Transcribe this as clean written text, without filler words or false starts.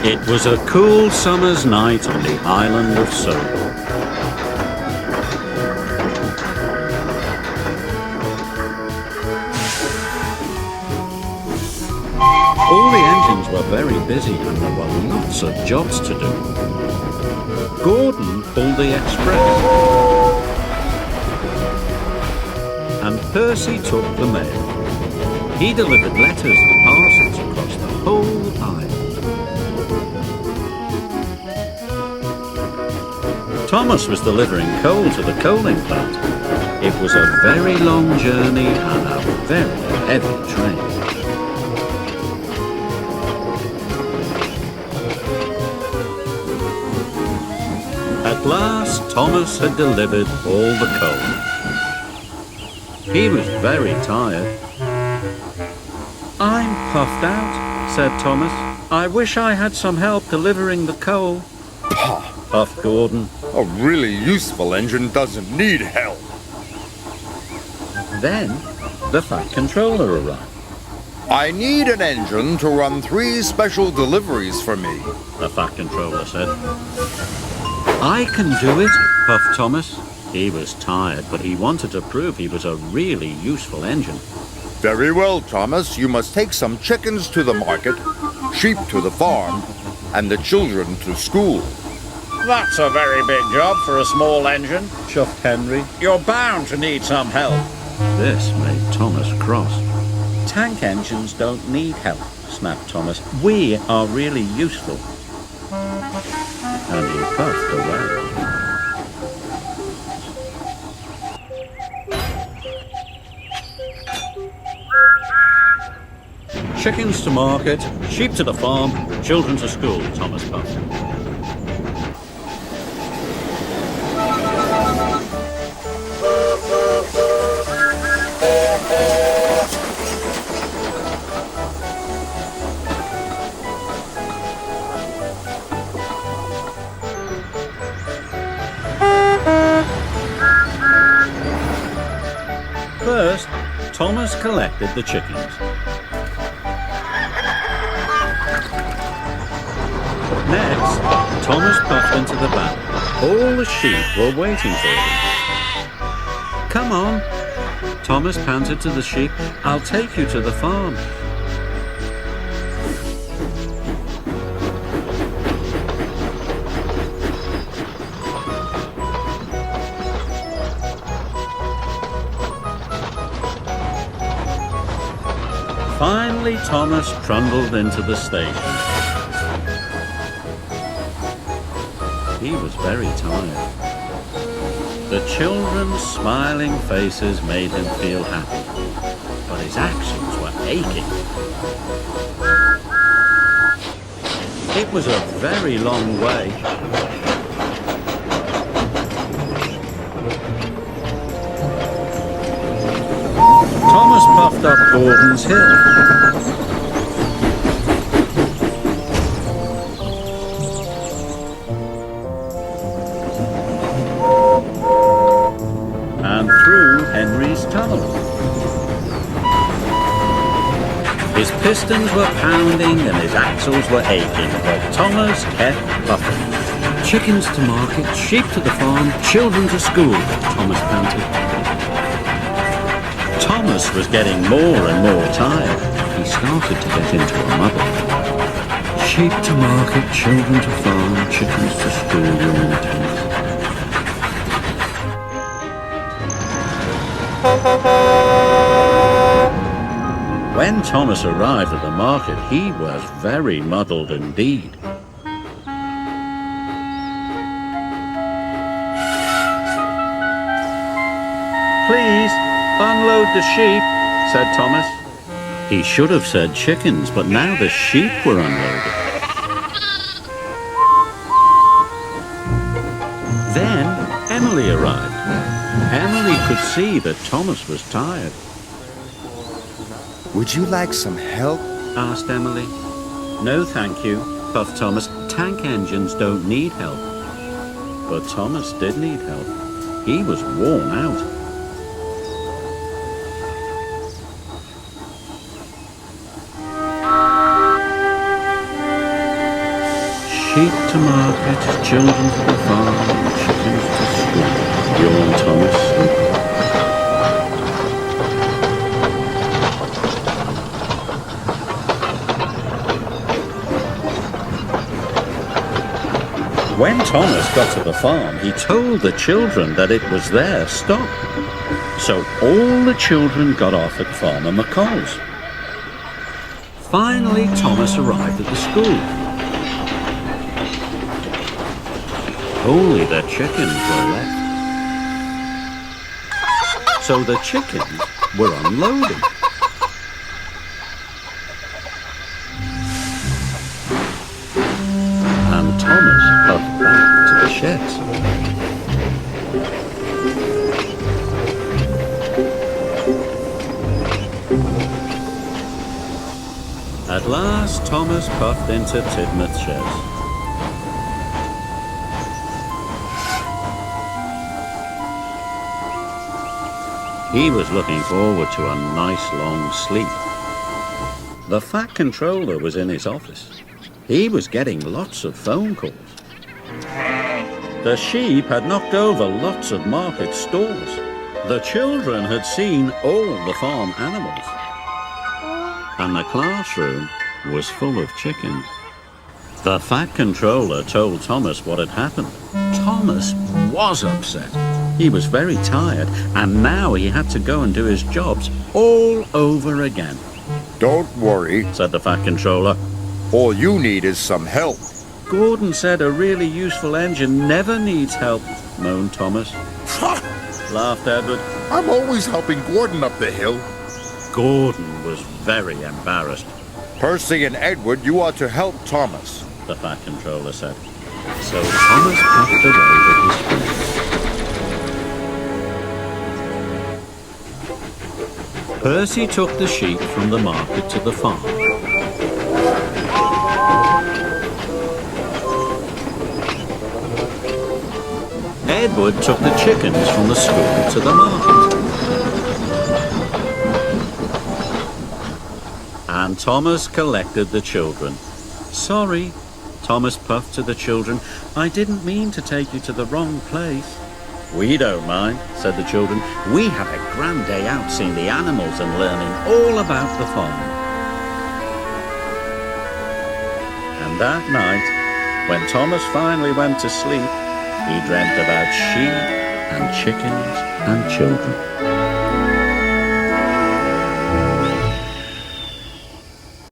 It was a cool summer's night on the island of Soho. All the engines were very busy and there were lots of jobs to do. Gordon pulled the express and Percy took the mail. He delivered letters and parcels across the whole island. Thomas was delivering coal to the coaling plant. It was a very long journey and a very heavy train. At last, Thomas had delivered all the coal. He was very tired. "I'm puffed out," said Thomas. "I wish I had some help delivering the coal." Pah! Puffed Gordon. A really useful engine doesn't need help. Then the Fat Controller arrived. I need an engine to run 3 special deliveries for me. The Fat Controller said. "I can do it," puffed Thomas. He was tired, but he wanted to prove he was a really useful engine. Very well, Thomas. You must take some chickens to the market, sheep to the farm, and the children to school. That's a very big job for a small engine, chuffed Henry. "You're bound to need some help." This made Thomas cross. "Tank engines don't need help," snapped Thomas. "We are really useful." And he puffed away. Chickens to market, sheep to the farm, children to school, Thomas puffed. First, Thomas collected the chickens. Next, Thomas puffed into the van. All the sheep were waiting for him. "Come on," Thomas panted to the sheep. "I'll take you to the farm." Finally, Thomas trundled into the station. He was very tired. The children's smiling faces made him feel happy, but his axles were aching. It was a very long way. Thomas puffed up Gordon's Hill. And through Henry's tunnel. His pistons were pounding and his axles were aching, but Thomas kept puffing. "Chickens to market, sheep to the farm, children to school," Thomas panted. Thomas was getting more and more tired. He started to get into a muddle. "Sheep to market, children to farm, chickens to school," yawned Thomas. When Thomas arrived at the market, he was very muddled indeed. "Please, unload the sheep," said Thomas. He should have said chickens, but now the sheep were unloaded. Then Emily arrived. Emily could see that Thomas was tired. Would you like some help? Asked Emily. "No, thank you," puffed Thomas. "Tank engines don't need help." But Thomas did need help. He was worn out. Sheep to market, children to the farm, chickens to school, yawned Thomas. When Thomas got to the farm, he told the children that it was their stop. So all the children got off at Farmer McColl's. Finally, Thomas arrived at the school. Only the chickens were left. So the chickens were unloading. And Thomas puffed back to the sheds. At last, Thomas puffed into Tidmouth's sheds. He was looking forward to a nice long sleep. The Fat Controller was in his office. He was getting lots of phone calls. The sheep had knocked over lots of market stalls. The children had seen all the farm animals. And the classroom was full of chickens. The Fat Controller told Thomas what had happened. Thomas was upset. He was very tired, and now he had to go and do his jobs all over again. Don't worry. Said the Fat Controller. All you need is some help. Gordon said a really useful engine never needs help, moaned Thomas. Laughed Edward. I'm always helping Gordon up the hill. Gordon was very embarrassed. Percy and Edward, you ought to help Thomas. The Fat Controller said. So Thomas puffed away with his spoon. Percy took the sheep from the market to the farm. Edward took the chickens from the school to the market. And Thomas collected the children. Sorry, Thomas puffed to the children. I didn't mean to take you to the wrong place. We don't mind, said the children. We had a grand day out seeing the animals and learning all about the farm. And that night, when Thomas finally went to sleep, he dreamt about sheep and chickens and children.